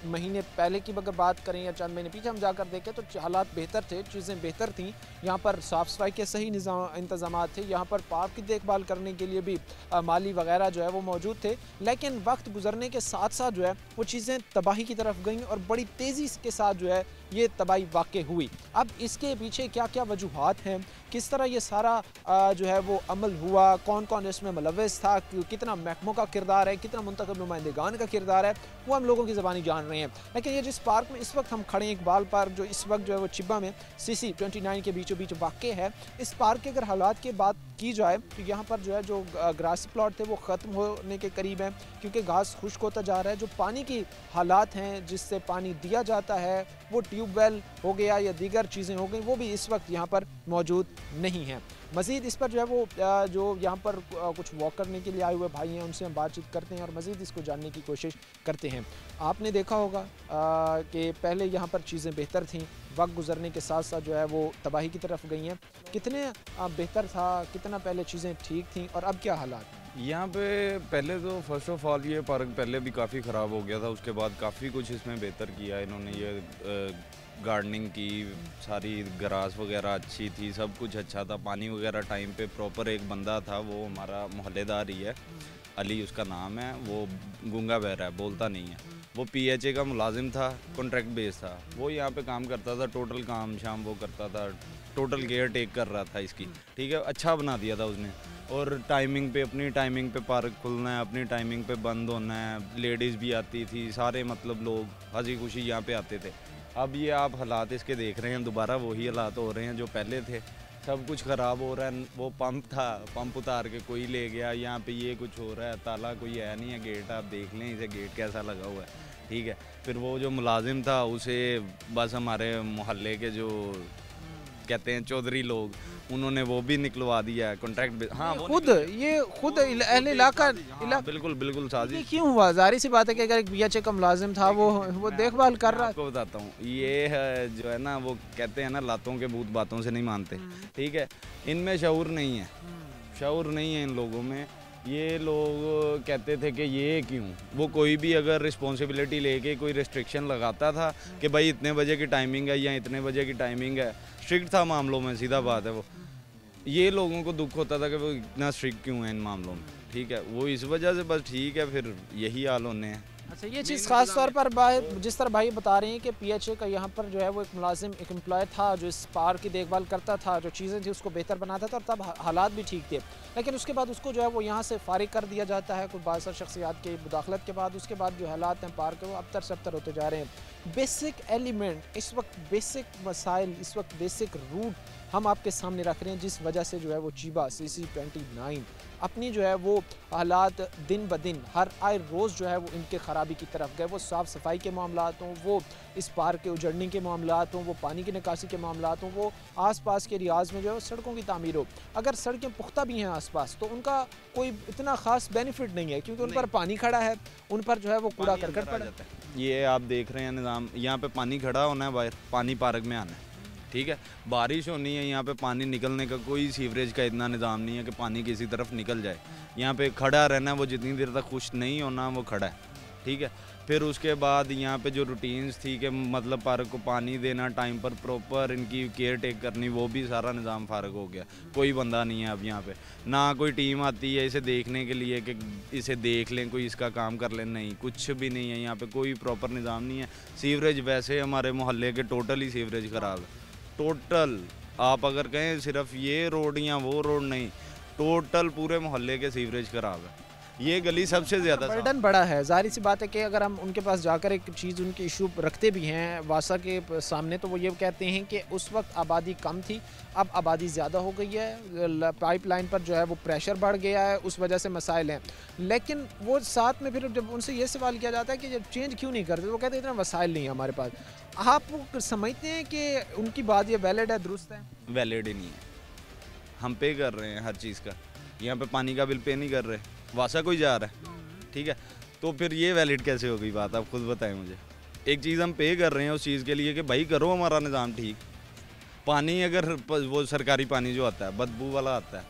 महीने पहले की अगर बात करें या चंद महीने पीछे हम जाकर देखें तो हालात बेहतर थे, चीज़ें बेहतर थीं। यहाँ पर साफ़ सफाई के सही इंतज़ाम थे, यहाँ पर पार्क की देखभाल करने के लिए भी माली वगैरह जो है वो मौजूद थे। लेकिन वक्त गुजरने के साथ साथ जो है वो चीज़ें तबाही की तरफ गईं और बड़ी तेज़ी के साथ जो है ये तबाही वाक़ई हुई। अब इसके पीछे क्या क्या वजूहात हैं, किस तरह ये सारा जो है वो अमल हुआ, कौन कौन इसमें मुलव्वस था, कितना महकमों का किरदार है, कितना मुंतखब नुमाइंदगान का किरदार है, वो हम लोगों की ज़बानी जान रहे हैं। लेकिन ये जिस पार्क में इस वक्त हम खड़े हैं, इकबाल पार्क, जो इस वक्त जो है वो चिब्बा में CC29 के बीचों बीच वाक़ई है, इस पार्क के अगर हालात की बात की जाए तो यहाँ पर जो है जो ग्रास प्लॉट थे वो ख़त्म होने के करीब हैं, क्योंकि घास खुश्क होता जा रहा है। जो पानी की हालात हैं जिससे पानी दिया जाता है वो ट्यूबवेल हो गया या दीगर चीज़ें हो गई, वो भी इस वक्त यहाँ पर मौजूद नहीं हैं। मज़ीद इस पर जो है वो जो यहाँ पर कुछ वॉक करने के लिए आए हुए भाई हैं उनसे हम बातचीत करते हैं और मज़ीद इसको जानने की कोशिश करते हैं। आपने देखा होगा कि पहले यहाँ पर चीज़ें बेहतर थीं, वक्त गुजरने के साथ साथ जो है वो तबाही की तरफ गई हैं। कितने बेहतर था, कितना पहले चीज़ें ठीक थीं और अब क्या हालात हैं? यहाँ पे पहले तो फर्स्ट ऑफ ऑल ये पार्क पहले भी काफ़ी ख़राब हो गया था, उसके बाद काफ़ी कुछ इसमें बेहतर किया इन्होंने। ये गार्डनिंग की, सारी ग्रास वगैरह अच्छी थी, सब कुछ अच्छा था, पानी वगैरह टाइम पे प्रॉपर। एक बंदा था वो हमारा मोहल्लेदार ही है, अली उसका नाम है, वो गूंगा बहरा है, बोलता नहीं है। वो PHA का मुलाजिम था, कॉन्ट्रैक्ट बेस था, वो यहाँ पे काम करता था, टोटल काम शाम वो करता था, टोटल केयर टेक कर रहा था इसकी, ठीक है। अच्छा बना दिया था उसने, और टाइमिंग पे, अपनी टाइमिंग पे पार्क खुलना है, अपनी टाइमिंग पे बंद होना है। लेडीज़ भी आती थी, सारे मतलब लोग हंसी खुशी यहाँ पे आते थे। अब ये आप हालात इसके देख रहे हैं, दोबारा वही हालात हो रहे हैं जो पहले थे, सब कुछ ख़राब हो रहा है। वो पंप था, पंप उतार के कोई ले गया, यहाँ पे ये कुछ हो रहा है, ताला कोई है नहीं है, गेट आप देख लें इसे, गेट कैसा लगा हुआ है, ठीक है। फिर वो जो मुलाजिम था उसे बस हमारे मोहल्ले के जो कहते हैं चौधरी लोग, उन्होंने वो भी निकलवा दिया है कॉन्ट्रैक्ट। हाँ खुद अहले इलाका बिल्कुल बिल्कुल साजिश। ये क्यों हुआ? जाहिर सी बात है कि अगर एक PHA का मुलाजिम था वो देखभाल कर रहा। आपको बताता हूँ, ये है जो है ना, वो कहते हैं ना लातों के भूत बातों से नहीं मानते, ठीक है। इनमें शऊर नहीं है, शऊर नहीं है इन लोगों में। ये लोग कहते थे कि ये क्यों, वो कोई भी अगर रिस्पॉन्सिबिलिटी लेके कोई रिस्ट्रिक्शन लगाता था कि भाई इतने बजे की टाइमिंग है या इतने बजे की टाइमिंग है, स्ट्रिक्ट था मामलों में, सीधा बात है वो। ये लोगों को दुख होता था कि वो इतना स्ट्रिक्ट क्यों है इन मामलों में, ठीक है। वो इस वजह से बस ठीक है, फिर यही हाल होने हैं। अच्छा, ये चीज़ खास तौर पर जिस तरह भाई बता रहे हैं कि PHA का यहाँ पर जो है वो एक मुलाजिम, एक एम्प्लॉय था जो इस पार्क की देखभाल करता था, जो चीज़ें थी उसको बेहतर बनाता था और तब हालात भी ठीक थे। लेकिन उसके बाद उसको जो है वो यहाँ से फारिग कर दिया जाता है कुछ बासर शख्सियात के मुदाखलत के बाद। उसके बाद जो हालात हैं पार्क के वो अबतर से अबतर होते जा रहे हैं। बेसिक एलिमेंट इस वक्त, बेसिक मसाइल इस वक्त, बेसिक रूट हम आपके सामने रख रहे हैं, जिस वजह से जो है वो चिबा CC29 अपनी जो है वो हालात दिन ब दिन हर आए रोज़ जो है वो इनके ख़राबी की तरफ गए। वो साफ़ सफाई के मामलात हों, वो इस पार्क के उजड़ने के मामलात हों, वो पानी की निकासी के मामलात हों, वो आसपास के रियाज में जो है वो सड़कों की तामीर हो। अगर सड़कें पुख्ता भी हैं आसपास तो उनका कोई इतना ख़ास बेनिफिट नहीं है, क्योंकि उन पर पानी खड़ा है, उन पर जो है वो कूड़ा करकट पड़ा जाता है। ये आप देख रहे हैं निज़ाम, यहाँ पे पानी खड़ा होना है, बाहर पानी पार्क में आना है, ठीक है। बारिश होनी है, यहाँ पे पानी निकलने का कोई सीवरेज का इतना निज़ाम नहीं है कि पानी किसी तरफ निकल जाए। यहाँ पे खड़ा रहना है, वो जितनी देर तक खुश नहीं होना वो खड़ा है, ठीक है। फिर उसके बाद यहाँ पे जो रूटीन्स थी कि मतलब पार्क को पानी देना टाइम पर, प्रॉपर इनकी केयर टेक करनी, वो भी सारा निज़ाम फारग हो गया। कोई बंदा नहीं है अब यहाँ पे, ना कोई टीम आती है इसे देखने के लिए कि इसे देख लें, कोई इसका काम कर लें, नहीं, कुछ भी नहीं है यहाँ पे, कोई प्रॉपर निज़ाम नहीं है। सीवरेज वैसे हमारे मोहल्ले के टोटल ही सीवरेज ख़राब है, टोटल। आप अगर कहें सिर्फ ये रोड या वो रोड नहीं, टोटल पूरे मोहल्ले के सीवरेज ख़राब है। ये गली सबसे ज़्यादा बर्डन बड़ा है। जाहिर सी बात है कि अगर हम उनके पास जाकर एक चीज़, उनके इशू रखते भी हैं वासा के सामने, तो वो ये कहते हैं कि उस वक्त आबादी कम थी, अब आबादी ज़्यादा हो गई है, पाइपलाइन पर जो है वो प्रेशर बढ़ गया है, उस वजह से मसाइल हैं। लेकिन वो साथ में फिर जब उनसे ये सवाल किया जाता है कि जब चेंज क्यों नहीं करते, वो कहते हैं इतना वसाइल नहीं है हमारे पास। आप समझते हैं कि उनकी बात ये वैलिड है, दुरुस्त है? वैलिड ही नहीं है। हम पे कर रहे हैं हर चीज़ का, यहाँ पे पानी का बिल पे नहीं कर रहे, वासा कोई जा रहा है, ठीक है। तो फिर ये वैलिड कैसे हो गई बात, आप खुद बताएं मुझे। एक चीज़ हम पे कर रहे हैं उस चीज़ के लिए कि भाई करो हमारा निज़ाम ठीक। पानी अगर वो सरकारी पानी जो आता है बदबू वाला आता है,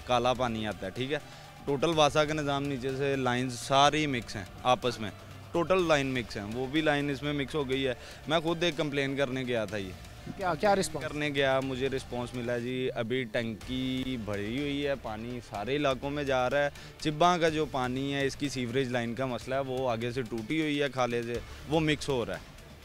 काला पानी आता है, ठीक है। टोटल वासा का निज़ाम नीचे से लाइन सारी मिक्स हैं आपस में, टोटल लाइन मिक्स हैं, वो भी लाइन इसमें मिक्स हो गई है। मैं खुद एक कंप्लेन करने गया था, ये क्या रिस्पॉन्स करने गया, मुझे रिस्पांस मिला जी अभी टंकी भरी हुई है, पानी सारे इलाकों में जा रहा है। चिब्बा का जो पानी है, इसकी सीवरेज लाइन का मसला है, वो आगे से टूटी हुई है, खाले से वो मिक्स हो रहा है,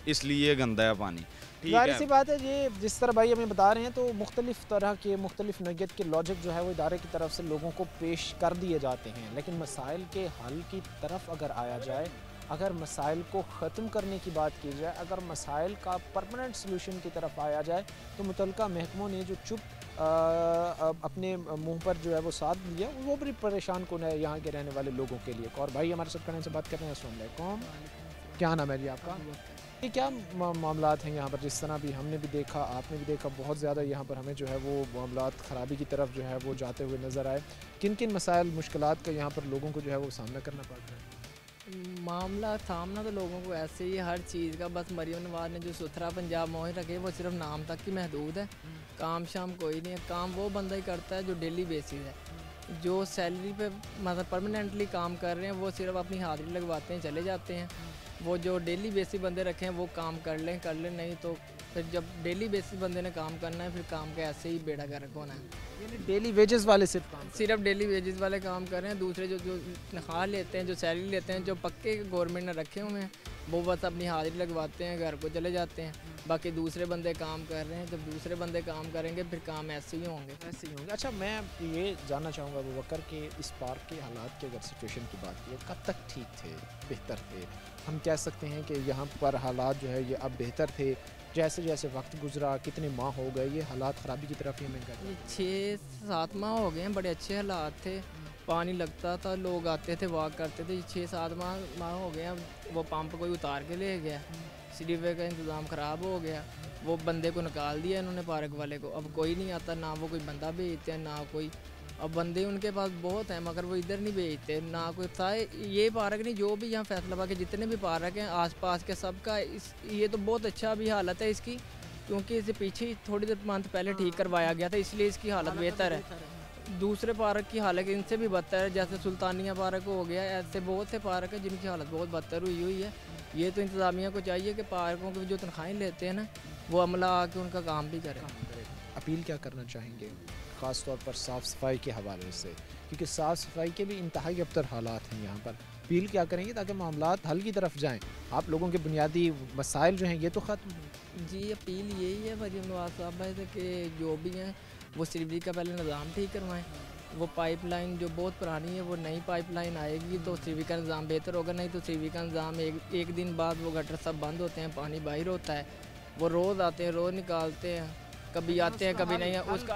इसलिए गंदा है पानी। जाहिर सी बात है, ये जिस तरह भाई हमें बता रहे हैं तो मुख्तलिफ़ तरह के, मुख्तलिफ़ नौइयत के लॉजिक जो है वो इदारे की तरफ से लोगों को पेश कर दिए जाते हैं। लेकिन मसाइल के हल की तरफ अगर आया जाए, अगर मसाइल को ख़त्म करने की बात की जाए, अगर मसाइल का परमानेंट सलूशन की तरफ आया जाए, तो मुतल्लिका महकमों ने जो चुप अपने मुंह पर जो है वो साथ लिया, वो बड़ी परेशान कौन है यहाँ के रहने वाले लोगों के लिए। और भाई हमारे साथ करने से बात कर रहे हैं। अस्सलाम वालेकुम, क्या नाम है जी आपका? ये क्या मामलात हैं यहाँ पर? जिस तरह भी हमने भी देखा, आपने भी देखा, बहुत ज़्यादा यहाँ पर हमें जो है वो मामलात ख़राबी की तरफ जो है वो जाते हुए नज़र आए। किन किन मसाइल मुश्किलात का यहाँ पर लोगों को जो है वो सामना करना पड़ता है? मामला सामना तो लोगों को ऐसे ही हर चीज़ का, बस मरीम नवाज ने जो सुथरा पंजाब मोहर रखे वो सिर्फ नाम तक ही महदूद है। काम शाम कोई नहीं है। काम वो बंदा ही करता है जो डेली बेसिस है। जो सैलरी पे मतलब परमानेंटली काम कर रहे हैं वो सिर्फ अपनी हाजिरी लगवाते हैं, चले जाते हैं। वो जो डेली बेसिस बंदे रखे हैं वो काम कर लें नहीं तो फिर जब डेली बेसिस बंदे ने काम करना है फिर काम का ऐसे ही बेड़ा गर्क होना है। यानी डेली वेजेस वाले सिर्फ डेली वेजेस वाले काम कर रहे हैं। दूसरे जो जो तनख्वाह लेते हैं, जो सैलरी लेते हैं, जो पक्के गवर्नमेंट ने रखे हुए हैं वो बस अपनी हाजिरी लगवाते हैं, घर को चले जाते हैं। बाकी दूसरे बंदे काम कर रहे हैं। जब दूसरे बंदे काम करेंगे फिर काम ऐसे ही होंगे। अच्छा, मैं ये जानना चाहूँगा अबू बकर के इस पार्क के हालात की अगर सिचुएशन की बात की, कब तक ठीक थे, बेहतर थे? हम कह सकते हैं कि यहाँ पर हालात जो है ये अब बेहतर थे? जैसे जैसे वक्त गुजरा, कितने माह हो गए, ये हालात ख़राबी की तरफ ही हमें गए? 6-7 माह हो गए हैं। बड़े अच्छे हालात थे, पानी लगता था, लोग आते थे, वॉक करते थे। 6-7 माह हो गए हैं। वो पंप कोई उतार के ले गया, सीढ़ी का इंतज़ाम ख़राब हो गया, वो बंदे को निकाल दिया इन्होंने पार्क वाले को। अब कोई नहीं आता, ना वो कोई बंदा भेजते हैं ना कोई। अब बंदे उनके पास बहुत हैं मगर वो इधर नहीं भेजते ना कोई था। ये पार्क नहीं, जो भी यहाँ फैसलाबाद के जितने भी पार्क हैं आसपास के सबका ये तो बहुत अच्छा भी हालत है इसकी, क्योंकि इसे पीछे थोड़ी देर मंथ पहले ठीक करवाया गया था, इसलिए इसकी हालत बेहतर है। दूसरे पार्क की हालत इनसे भी बदतर है, जैसे सुल्तानिया पार्क हो गया, ऐसे बहुत से पार्क हैं जिनकी हालत बहुत बदतर हुई है। ये तो इंतज़ामिया को चाहिए कि पार्कों की जो तनख्वाहें लेते हैं ना वो अमला आके उनका काम भी करे। अपील क्या करना चाहेंगे ख़ास तौर पर साफ़ सफाई के हवाले से, क्योंकि साफ़ सफाई के भी इंतहाई अबतर हालात हैं यहाँ पर? अपील क्या करेंगे ताकि मामलात हल की तरफ जाएँ, आप लोगों के बुनियादी मसाइल जो हैं ये तो ख़त्म हों? जी, अपील यही है मरीम नवाज साहब भाई से कि जो भी हैं वो सिवरेज का पहले निज़ाम ठीक करवाएं। वो पाइपलाइन जो बहुत पुरानी है वो नई पाइपलाइन आएगी तो सिवरेज का निज़ाम बेहतर होगा। नहीं तो सिवरेज का निज़ाम एक दिन बाद वो गटर सब बंद होते हैं, पानी बाहर होता है। वो रोज़ आते हैं, रोज़ निकालते हैं, कभी आते हैं कभी नहीं है। उसका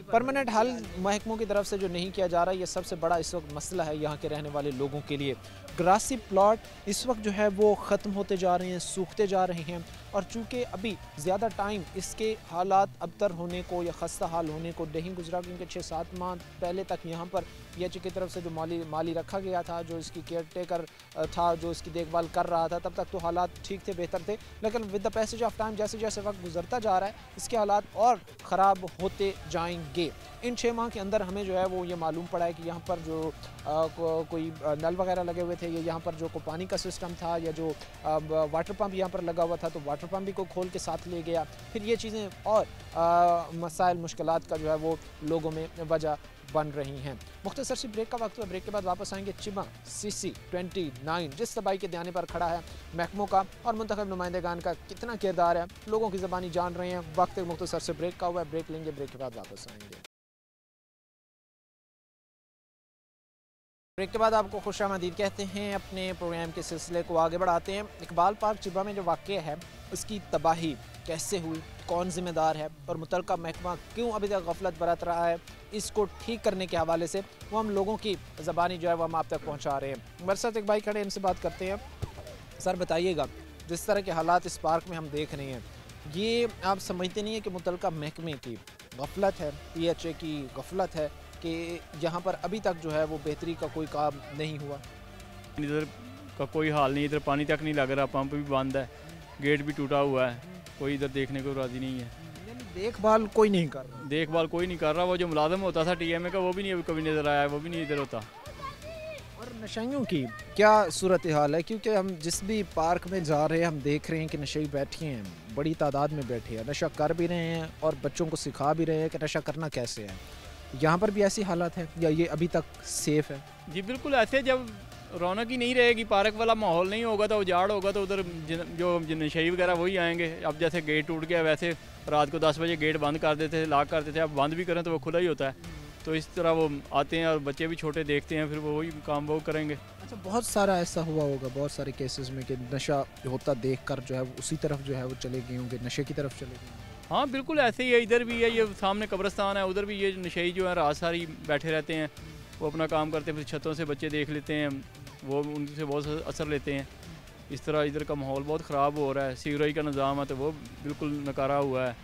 परमानेंट हल महकमों की तरफ से जो नहीं किया जा रहा है, ये सबसे बड़ा इस वक्त मसला है यहाँ के रहने वाले लोगों के लिए। ग्रासी प्लॉट इस वक्त जो है वो ख़त्म होते जा रहे हैं, सूखते जा रहे हैं, और चूँकि अभी ज़्यादा टाइम इसके हालात अबतर होने को या खस्ता हाल होने को नहीं गुजरा, क्योंकि 6-7 माह पहले तक यहाँ पर PH की तरफ से जो माली रखा गया था, जो इसकी केयर टेकर था, जो इसकी देखभाल कर रहा था, तब तक तो हालात ठीक थे, बेहतर थे। लेकिन with the passage of time, जैसे जैसे वक्त गुजरता जा रहा है, इसके हालात और ख़राब होते जाएंगे। इन 6 माह के अंदर हमें जो है वो ये मालूम पड़ा है कि यहाँ पर जो कोई नल वगैरह लगे हुए थे, ये यहाँ पर जो को पानी का सिस्टम था या जो वाटर पंप यहाँ पर लगा हुआ था, तो वाटर पंप भी को खोल के साथ ले गया। फिर ये चीज़ें और मसाइल मुश्किलात का जो है वो लोगों में वजह बन रही हैं। मुख्तसर सी ब्रेक का वक्त है, ब्रेक के बाद वापस आएंगे। चिबा CC29 जिस तबाही के ध्यान पर खड़ा है, महकमों का और मुंतखब नुमाइंदेगान का कितना किरदार है, लोगों की ज़बानी जान रहे हैं। वक्त मुख्तसर से ब्रेक का हुआ है, ब्रेक लेंगे, ब्रेक के बाद वापस आएंगे। ब्रेक के बाद आपको खुशामदीद कहते हैं। अपने प्रोग्राम के सिलसिले को आगे बढ़ाते हैं। इकबाल पार्क चिबा में जो वाक़या है उसकी तबाही कैसे हुई, कौन ज़िम्मेदार है और मुतल्लिका महकमा क्यों अभी तक गफलत बरत रहा है, इसको ठीक करने के हवाले से वो हम लोगों की ज़बानी जो है वो हम आप तक पहुँचा रहे हैं। मेरे साथ एक भाई खड़े, इनसे बात करते हैं। सर बताइएगा, जिस तरह के हालात इस पार्क में हम देख रहे हैं, ये आप समझते नहीं है कि मुतल्लिका महकमे की गफलत है, PHA की गफलत है कि यहाँ पर अभी तक जो है वो बेहतरी का कोई काम नहीं हुआ? इधर का कोई हाल नहीं, इधर पानी तक नहीं लग रहा, पंप भी बंद है, गेट भी टूटा हुआ है, कोई इधर देखने को राज़ी नहीं है। देखभाल कोई नहीं कर रहा? देखभाल कोई नहीं कर रहा। वो जो मुलाजम होता था TMA का वो भी नहीं अभी कभी नज़र आया, वो भी नहीं इधर होता। और नशेइयों की क्या सूरत हाल है? क्योंकि हम जिस भी पार्क में जा रहे हैं हम देख रहे हैं कि नशेई बैठे हैं, बड़ी तादाद में बैठे हैं, नशा कर भी रहे हैं और बच्चों को सिखा भी रहे हैं कि नशा करना कैसे है। यहाँ पर भी ऐसी हालत है या ये अभी तक सेफ़ है? जी बिल्कुल ऐसे। जब रौनक ही नहीं रहेगी, पार्क वाला माहौल नहीं होगा तो उजाड़ होगा तो उधर जो नशेई वगैरह वही आएंगे। अब जैसे गेट टूट गया, वैसे रात को 10 बजे गेट बंद कर देते थे, लॉक कर देते थे, अब बंद भी करें तो वो खुला ही होता है। तो इस तरह वो आते हैं और बच्चे भी छोटे देखते हैं, फिर वो वही काम वो करेंगे। अच्छा, बहुत सारा ऐसा हुआ होगा, बहुत सारे केसेस में कि नशा होता देख कर जो है उसी तरफ जो है वो चले गए होंगे, नशे की तरफ चले गए। हाँ बिल्कुल ऐसे ही है, इधर भी है, ये सामने कब्रिस्तान है, उधर भी ये नशई जो है रात सारी बैठे रहते हैं, वो अपना काम करते हैं, फिर छतों से बच्चे देख लेते हैं, वो उनसे बहुत असर लेते हैं। इस तरह इधर का माहौल बहुत ख़राब हो रहा है। सीवरेज का निज़ाम है तो वो बिल्कुल नकारा हुआ है,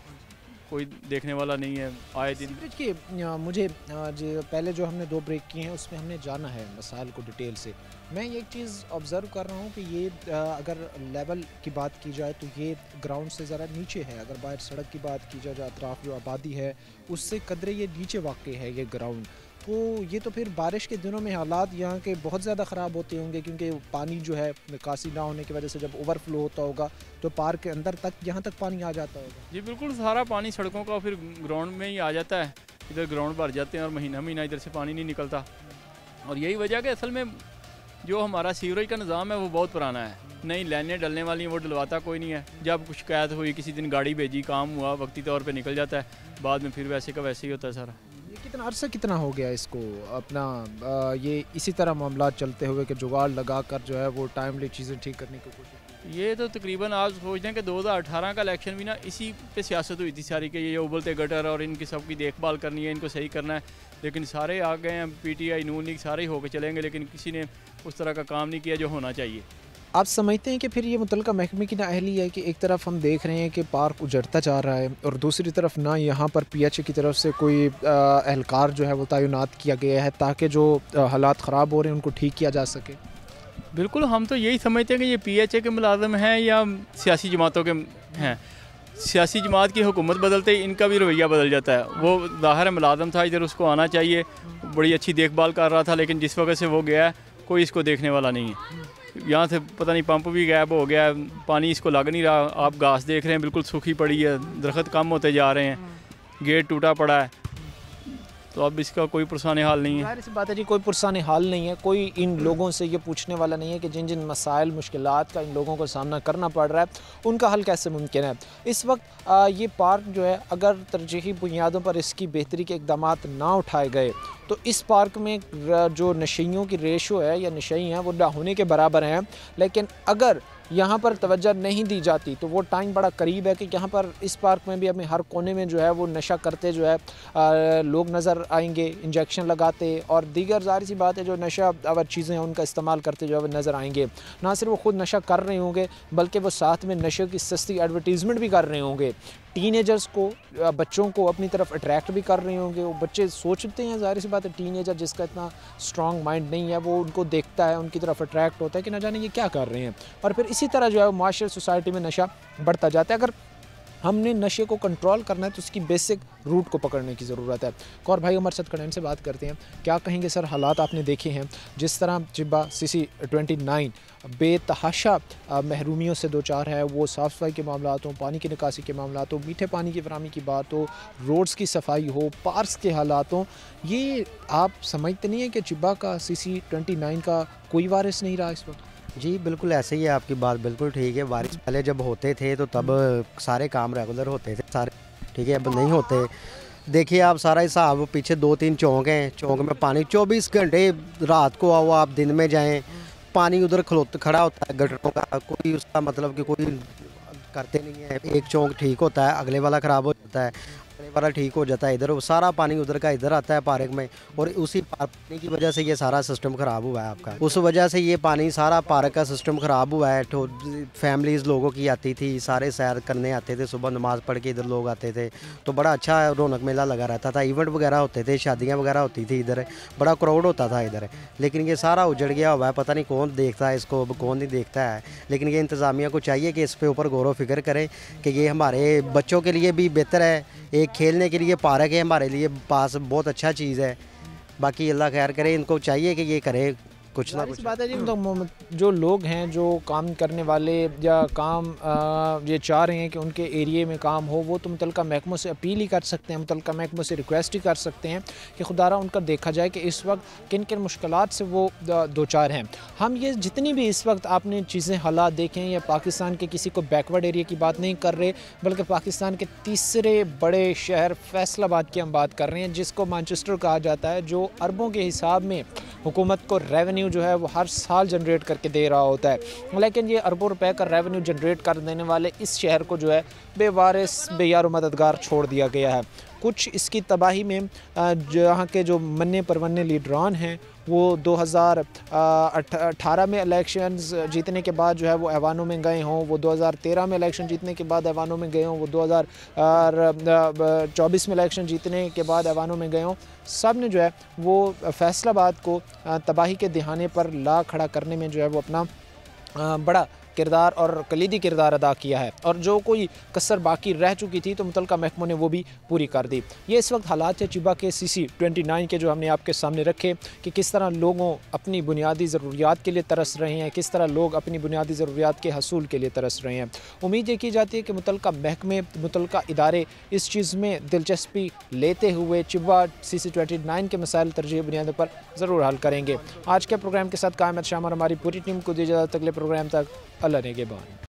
कोई देखने वाला नहीं है। आए दिन सीवरेज के मुझे जो पहले जो हमने 2 ब्रेक किए हैं उसमें हमने जाना है मसाइल को डिटेल से। मैं एक चीज़ ऑब्ज़र्व कर रहा हूँ कि ये अगर लेवल की बात की जाए तो ये ग्राउंड से ज़रा नीचे है। अगर बाहर सड़क की बात की जाए, जो अतराफ़ जो आबादी है उससे कदरे ये नीचे वाक़ है ये ग्राउंड। तो ये तो फिर बारिश के दिनों में हालात यहाँ के बहुत ज़्यादा ख़राब होते होंगे, क्योंकि पानी जो है निकासी ना होने की वजह से जब ओवरफ्लो होता होगा तो पार्क के अंदर तक यहाँ तक पानी आ जाता होगा। जी बिल्कुल, सारा पानी सड़कों का फिर ग्राउंड में ही आ जाता है, इधर ग्राउंड भर जाते हैं और महीना महीना इधर से पानी नहीं निकलता। और यही वजह कि असल में जो हमारा सीवरेज का निज़ाम है वो बहुत पुराना है, नई लाइनें डलने वाली हैं, वो डलवाता कोई नहीं है। जब कुछ शिकायत हुई, किसी दिन गाड़ी भेजी, काम हुआ, वक्ती तौर पे निकल जाता है, बाद में फिर वैसे का वैसे ही होता है सारा। ये कितना अरसा कितना हो गया इसको अपना ये इसी तरह मामला चलते हुए कि जुगाड़ लगा कर जो है वो टाइमली चीज़ें ठीक करने की कोशिश? ये तो तकरीबन आज सोचते हैं कि 2018 का इलेक्शन भी ना इसी पे सियासत हुई थी सारी, कि ये उबलते गटर और इनकी सबकी देखभाल करनी है, इनको सही करना है, लेकिन सारे आ गए हैं, PTI नून लीग सारे ही होकर चलेंगे, लेकिन किसी ने उस तरह का काम नहीं किया जो होना चाहिए। आप समझते हैं कि फिर ये मुतल्लिका महकमे की नाअहली है कि एक तरफ हम देख रहे हैं कि पार्क उजड़ता जा रहा है और दूसरी तरफ ना यहाँ पर PHA की तरफ से कोई एहलकार जो है वो तैनात किया गया है ताकि जो हालात ख़राब हो रहे हैं उनको ठीक किया जा सके? बिल्कुल, हम तो यही समझते हैं कि ये PHA के मुलाजिम हैं या सियासी जमातों के हैं। सियासी जमात की हुकूमत बदलते ही इनका भी रवैया बदल जाता है। वो ज़ाहिर मुलाजिम था, इधर उसको आना चाहिए, बड़ी अच्छी देखभाल कर रहा था, लेकिन जिस वक्त से वो गया है कोई इसको देखने वाला नहीं है। यहाँ से पता नहीं पंप भी गायब हो गया है, पानी इसको लग नहीं रहा। आप घास देख रहे हैं बिल्कुल सूखी पड़ी है, दरख्त कम होते जा रहे हैं, गेट टूटा पड़ा है, तो अब इसका कोई पुरसाने हाल नहीं है। ज़ाहिर सी बात है जी, कोई पुरसाने हाल नहीं है। कोई इन लोगों से ये पूछने वाला नहीं है कि जिन जिन मसाइल मुश्किलात का इन लोगों को सामना करना पड़ रहा है उनका हल कैसे मुमकिन है। इस वक्त ये पार्क जो है अगर तरजीही बुनियादों पर इसकी बेहतरी के इकदाम ना उठाए गए तो इस पार्क में जो नशइयों की रेशो है या नशई हैं वो ना होने के बराबर हैं। लेकिन अगर यहाँ पर तवज्जो नहीं दी जाती तो वो टाइम बड़ा करीब है कि यहाँ पर इस पार्क में भी हमें हर कोने में जो है वो नशा करते जो है लोग नज़र आएंगे, इंजेक्शन लगाते और दीगर ज़ाहिर सी बात है जो नशा अवर चीज़ें हैं उनका इस्तेमाल करते जो है वो नज़र आएंगे। ना सिर्फ वो खुद नशा कर रहे होंगे बल्कि वो साथ में नशे की सस्ती एडवर्टीज़मेंट भी कर रहे होंगे, टीनेजर्स को, बच्चों को अपनी तरफ अट्रैक्ट भी कर रहे होंगे। वो बच्चे सोचते हैं, ज़ाहिर सी बात है टीनेजर जिसका इतना स्ट्रॉन्ग माइंड नहीं है वो उनको देखता है, उनकी तरफ अट्रैक्ट होता है कि ना जाने ये क्या कर रहे हैं, और फिर इसी तरह जो है माशरे सोसाइटी में नशा बढ़ता जाता है। अगर हमने नशे को कंट्रोल करना है तो उसकी बेसिक रूट को पकड़ने की ज़रूरत है। और भाई हमारे साथ कनेक्ट से बात करते हैं, क्या कहेंगे सर? हालात आपने देखे हैं जिस तरह चिब्बा CC29 बेतहाशा महरूमियों से दो चार है, वो साफ़ सफाई के मामला हो, पानी की निकासी के मामला हो, मीठे पानी की फराहमी की बात हो, रोड्स की सफाई हो, पार्क्स के हालात हों, ये आप समझते नहीं है कि चिब्बा का CC29 का कोई वारिस नहीं रहा इस वक्त? जी बिल्कुल ऐसे ही है, आपकी बात बिल्कुल ठीक है। बारिश पहले जब होते थे तो तब सारे काम रेगुलर होते थे सारे, ठीक है, अब नहीं होते। देखिए आप सारा हिसाब, पीछे 2-3 चौक हैं, चौक में पानी 24 घंटे, रात को आओ आप दिन में जाएं, पानी उधर खड़ा होता है गटरों का, कोई उसका मतलब कि कोई करते नहीं है। एक चौक ठीक होता है, अगले वाला ख़राब हो जाता है, अगले वाला ठीक हो जाता है, इधर सारा पानी उधर का इधर आता है पार्क में, और उसी पानी की वजह से ये सारा सिस्टम ख़राब हुआ है आपका। उस वजह से ये पानी सारा पार्क का सिस्टम ख़राब हुआ है। तो फैमिलीज़ लोगों की आती थी, सारे सैर करने आते थे, सुबह नमाज़ पढ़ के इधर लोग आते थे, तो बड़ा अच्छा रौनक मेला लगा रहता था, इवेंट वगैरह होते थे, शादियाँ वगैरह होती थी, इधर बड़ा क्राउड होता था इधर। लेकिन ये सारा उजड़ गया हुआ है, पता नहीं कौन देखता है इसको, कौन नहीं देखता है। लेकिन ये इंतज़ामिया को चाहिए कि इस पे ऊपर गौर व फिक्र करें कि ये हमारे बच्चों के लिए भी बेहतर है, एक खेलने के लिए पार्क है हमारे लिए पास, बहुत अच्छा चीज़ है। बाकी अल्लाह खैर करे, इनको चाहिए कि ये करे कुछ ना कुछ। बात है जी, मतलब जो लोग हैं जो काम करने वाले या काम ये चाह रहे हैं कि उनके एरिए में काम हो, वो तो मुतल्लिका महकमों से अपील ही कर सकते हैं, मुतल्लिका महकमों से रिक्वेस्ट ही कर सकते हैं कि खुदारा उनका देखा जाए कि इस वक्त किन किन मुश्किलात से वो दो चार हैं। हम ये जितनी भी इस वक्त आपने चीज़ें हालात देखें, या पाकिस्तान के किसी को बैकवर्ड एरिया की बात नहीं कर रहे, बल्कि पाकिस्तान के तीसरे बड़े शहर फैसलाबाद की हम बात कर रहे हैं, जिसको मैनचेस्टर कहा जाता है, जो अरबों के हिसाब में हुकूमत को रेवेन्यू जो है वो हर साल जनरेट करके दे रहा होता है, लेकिन ये अरबों रुपए का रेवेन्यू जनरेट कर देने वाले इस शहर को जो है बेवारिस बेयार मददगार छोड़ दिया गया है। कुछ इसकी तबाही में जहाँ के जो मन्ने परवन्ने लीडरान हैं वो 2018 में इलेक्शंस जीतने के बाद जो है वो ऐवानों में गए हों, वो 2013 में इलेक्शन जीतने के बाद ऐवानों में गए हों, वो 2024 में इलेक्शन जीतने के बाद ऐवानों में गए हों, सब ने जो है वो फैसलाबाद को तबाही के दिहाने पर ला खड़ा करने में जो है वो अपना बड़ा किरदार और कलीदी किरदार अदा किया है, और जो कोई कसर बाकी रह चुकी थी तो मुतलका महकमों ने वो भी पूरी कर दी। ये इस वक्त हालात है चिबा के CC29 के जो हमने आपके सामने रखे कि किस तरह लोगों अपनी बुनियादी ज़रूरियात के लिए तरस रहे हैं, किस तरह लोग अपनी बुनियादी ज़रूरियात के हसूल के लिए तरस रहे हैं। उम्मीद ये की जाती है कि मुतलका महकमे मुतलका इदारे इस चीज़ में दिलचस्पी लेते हुए चिबा CC29 के मसाइल तरजीह बुनियादों पर ज़रूर हल करेंगे। आज के प्रोग्राम के साथ कायमत शाम और हमारी पूरी टीम को दी इजाज़त, अगले प्रोग्राम तक अल्लाह ने के बाद।